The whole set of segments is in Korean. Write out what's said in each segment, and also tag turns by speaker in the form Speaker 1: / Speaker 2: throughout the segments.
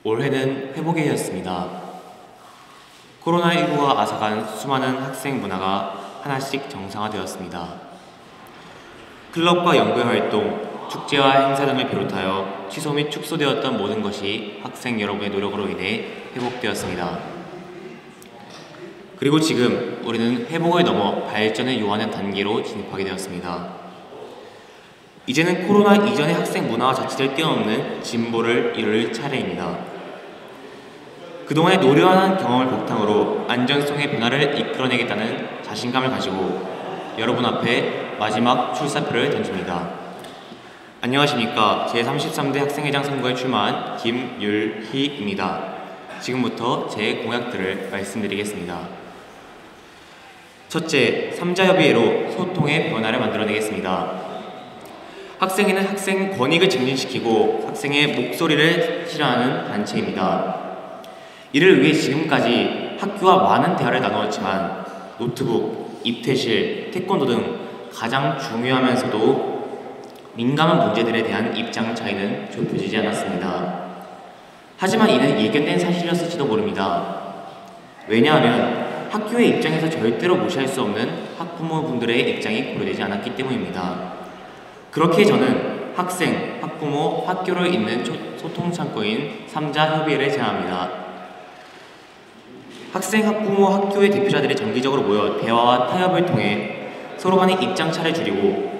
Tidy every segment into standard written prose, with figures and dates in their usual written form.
Speaker 1: 올해는 회복의 해였습니다. 코로나19가 앗아간 수많은 학생 문화가 하나씩 정상화되었습니다. 클럽과 연구회 활동, 축제와 행사 등을 비롯하여 취소 및 축소되었던 모든 것이 학생 여러분의 노력으로 인해 회복되었습니다. 그리고 지금 우리는 회복을 넘어 발전을 요하는 단계로 진입하게 되었습니다. 이제는 코로나 이전의 학생 문화와 자체를 뛰어넘는 진보를 이룰 차례입니다. 그동안의 노련한 경험을 바탕으로 안전성의 변화를 이끌어내겠다는 자신감을 가지고 여러분 앞에 마지막 출사표를 던집니다. 안녕하십니까. 제33대 학생회장 선거에 출마한 김율희입니다. 지금부터 제 공약들을 말씀드리겠습니다. 첫째, 삼자협의회로 소통의 변화를 만들어내겠습니다. 학생회는 학생 권익을 증진시키고 학생의 목소리를 실현하는 단체입니다. 이를 위해 지금까지 학교와 많은 대화를 나누었지만 노트북, 입퇴실, 태권도 등 가장 중요하면서도 민감한 문제들에 대한 입장 차이는 좁혀지지 않았습니다. 하지만 이는 예견된 사실이었을지도 모릅니다. 왜냐하면 학교의 입장에서 절대로 무시할 수 없는 학부모분들의 입장이 고려되지 않았기 때문입니다. 그렇게 저는 학생, 학부모, 학교를 잇는 소통 창구인 삼자협의회를 제안합니다. 학생, 학부모, 학교의 대표자들이 정기적으로 모여 대화와 타협을 통해 서로 간의 입장차를 줄이고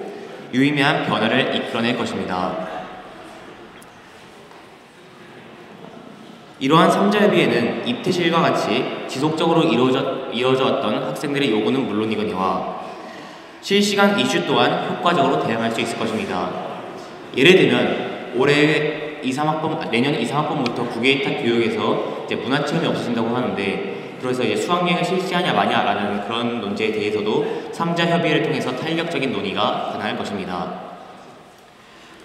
Speaker 1: 유의미한 변화를 이끌어낼 것입니다. 이러한 삼자협의회는 입퇴실과 같이 지속적으로 이루어져 왔던 학생들의 요구는 물론이거니와 실시간 이슈 또한 효과적으로 대응할 수 있을 것입니다. 예를 들면 올해 2-3학번, 내년 2-3학번부터 국외이탈 교육에서 이제 문화체험이 없어진다고 하는데 그래서 이제 수학여행을 실시하냐 마냐라는 그런 논제에 대해서도 삼자협의회를 통해서 탄력적인 논의가 가능할 것입니다.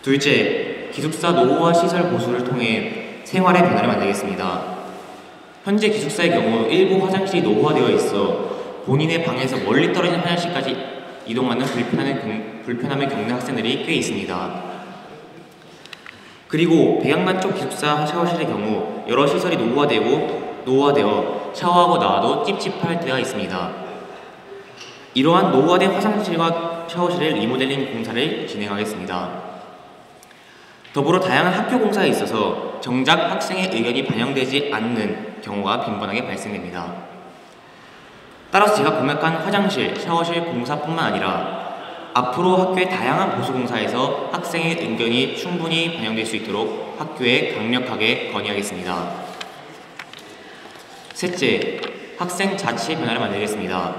Speaker 1: 둘째, 기숙사 노후화 시설 보수를 통해 생활의 변화를 만들겠습니다. 현재 기숙사의 경우 일부 화장실이 노후화되어 있어 본인의 방에서 멀리 떨어진 화장실까지 이동하는 불편함을 겪는 학생들이 꽤 있습니다. 그리고 백양만 쪽 기숙사 샤워실의 경우 여러 시설이 노후화되어 샤워하고 나와도 찝찝할 때가 있습니다. 이러한 노후화된 화장실과 샤워실의 리모델링 공사를 진행하겠습니다. 더불어 다양한 학교 공사에 있어서 정작 학생의 의견이 반영되지 않는 경우가 빈번하게 발생됩니다. 따라서 제가 공약한 화장실, 샤워실 공사뿐만 아니라 앞으로 학교의 다양한 보수 공사에서 학생의 의견이 충분히 반영될 수 있도록 학교에 강력하게 건의하겠습니다. 셋째, 학생 자치 변화를 만들겠습니다.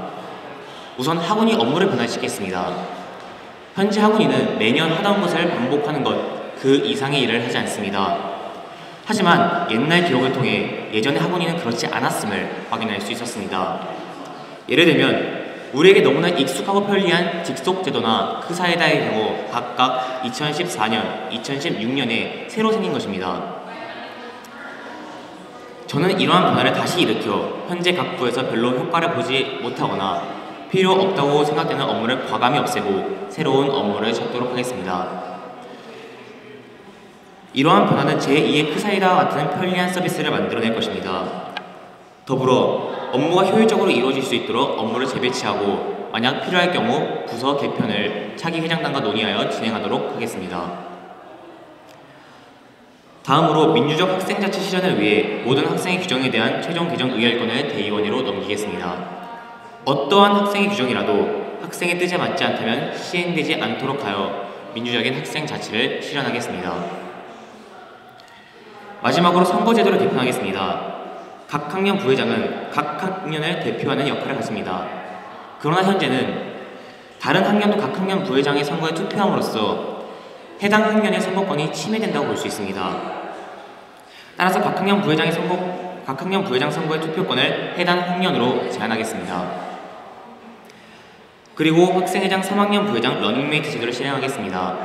Speaker 1: 우선 학원이 업무를 변화시키겠습니다. 현재 학원이는 매년 하던 것을 반복하는 것 그 이상의 일을 하지 않습니다. 하지만 옛날 기록을 통해 예전의 학원이는 그렇지 않았음을 확인할 수 있었습니다. 예를 들면 우리에게 너무나 익숙하고 편리한 직속제도나 크사에다의 경우 각각 2014년, 2016년에 새로 생긴 것입니다. 저는 이러한 변화를 다시 일으켜 현재 각 부에서 별로 효과를 보지 못하거나 필요 없다고 생각되는 업무를 과감히 없애고 새로운 업무를 찾도록 하겠습니다. 이러한 변화는 제2의 크사이다와 같은 편리한 서비스를 만들어낼 것입니다. 더불어 업무가 효율적으로 이루어질 수 있도록 업무를 재배치하고 만약 필요할 경우 부서 개편을 차기 회장단과 논의하여 진행하도록 하겠습니다. 다음으로 민주적 학생자치 실현을 위해 모든 학생의 규정에 대한 최종 개정 의결권을 대의원회로 넘기겠습니다. 어떠한 학생의 규정이라도 학생의 뜻에 맞지 않다면 시행되지 않도록 하여 민주적인 학생 자치를 실현하겠습니다. 마지막으로 선거제도를 개편하겠습니다. 각 학년 부회장은 각 학년을 대표하는 역할을 갖습니다. 그러나 현재는 다른 학년도 각 학년 부회장의 선거에 투표함으로써 해당 학년의 선거권이 침해된다고 볼 수 있습니다. 따라서 각 학년 부회장 선거의 투표권을 해당 학년으로 제한하겠습니다. 그리고 학생회장 3학년 부회장 러닝메이트 제도를 실행하겠습니다.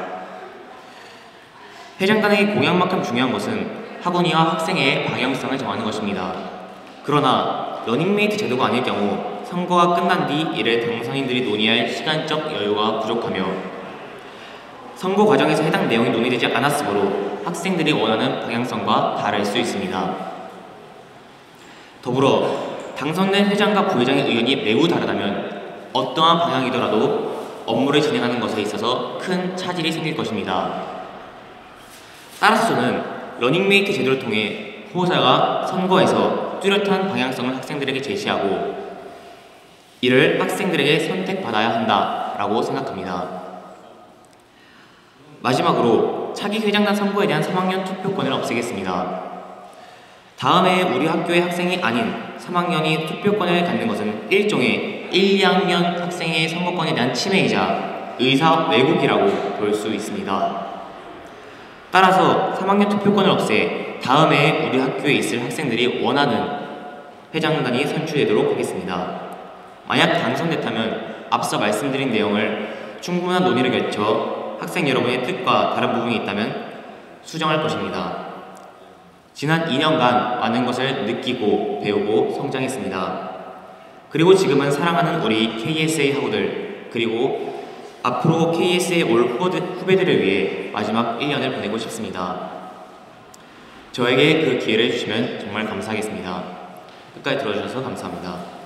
Speaker 1: 회장단에게 공약만큼 중요한 것은 학원이와 학생의 방향성을 정하는 것입니다. 그러나 러닝메이트 제도가 아닐 경우 선거가 끝난 뒤 이를 당선인들이 논의할 시간적 여유가 부족하며 선거 과정에서 해당 내용이 논의되지 않았으므로 학생들이 원하는 방향성과 다를 수 있습니다. 더불어 당선된 회장과 부회장의 의견이 매우 다르다면 어떠한 방향이더라도 업무를 진행하는 것에 있어서 큰 차질이 생길 것입니다. 따라서 저는 러닝메이트 제도를 통해 후보자가 선거에서 뚜렷한 방향성을 학생들에게 제시하고 이를 학생들에게 선택받아야 한다라고 생각합니다. 마지막으로 차기 회장단 선거에 대한 3학년 투표권을 없애겠습니다. 다음해 우리 학교의 학생이 아닌 3학년이 투표권을 갖는 것은 일종의 1, 2학년 학생의 선거권에 대한 침해이자 의사 왜곡이라고 볼 수 있습니다. 따라서 3학년 투표권을 없애 다음해 우리 학교에 있을 학생들이 원하는 회장단이 선출되도록 하겠습니다. 만약 당선됐다면 앞서 말씀드린 내용을 충분한 논의를 거쳐 학생 여러분의 뜻과 다른 부분이 있다면 수정할 것입니다. 지난 2년간 많은 것을 느끼고 배우고 성장했습니다. 그리고 지금은 사랑하는 우리 KSA 학우들 그리고 앞으로 KSA 올 후배들을 위해 마지막 1년을 보내고 싶습니다. 저에게 그 기회를 주시면 정말 감사하겠습니다. 끝까지 들어주셔서 감사합니다.